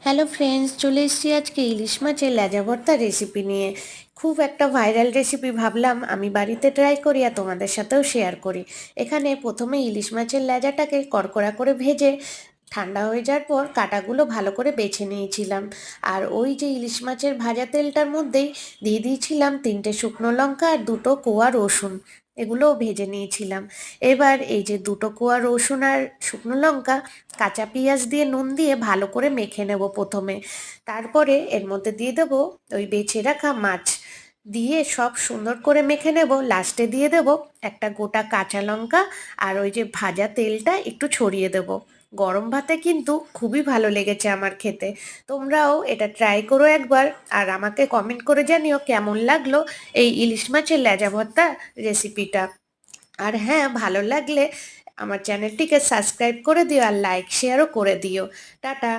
Hello friends, চলে এসেছি আজকে ইলিশ মাছের লেজা ভর্তা রেসিপি নিয়ে। খুব একটা ভাইরাল রেসিপি, ভাবলাম আমি বাড়িতে ট্রাই করি আর তোমাদের সাথেও শেয়ার করি। এখানে প্রথমে ইলিশ মাছের লেজাটাকে কড়কড়া করে ভেজে ঠান্ডা হয়ে যাওয়ার পর কাঁটাগুলো ভালো করে বেছে নিয়েছিলাম। আর ওই যে ইলিশ মাছের ভাজা তেলটার মধ্যেই দিয়ে দিয়েছিলাম 3টে শুকনো লঙ্কা আর 2টো কোয়া রসুন। এগুলোও ভেজে নিয়েছিলাম। এবার এই যে 2টো কোয়া রসুন আর শুকনো লঙ্কা কাঁচা পেঁয়াজ দিয়ে নুন দিয়ে ভালো করে মেখে নেব প্রথমে। তারপরে এর মধ্যে দিয়ে দেব ওই বেছে রাখা মাছ, দিয়ে সব সুন্দর করে মেখে নেব। লাস্টে দিয়ে দেব একটা গোটা কাঁচা লঙ্কা আর ওই যে ভাজা তেলটা একটু ছড়িয়ে দেব। গরম ভাতে কিন্তু খুবই ভালো লেগেছে আমার খেতে। তোমরাও এটা ট্রাই করো একবার, আর আমাকে কমেন্ট করে জানিও কেমন লাগলো এই ইলিশ মাছের লেজা ভর্তা রেসিপিটা। আর হ্যাঁ, ভালো লাগলে আমার চ্যানেলটিকে সাবস্ক্রাইব করে দিও আর লাইক শেয়ারও করে দিও। টাটা।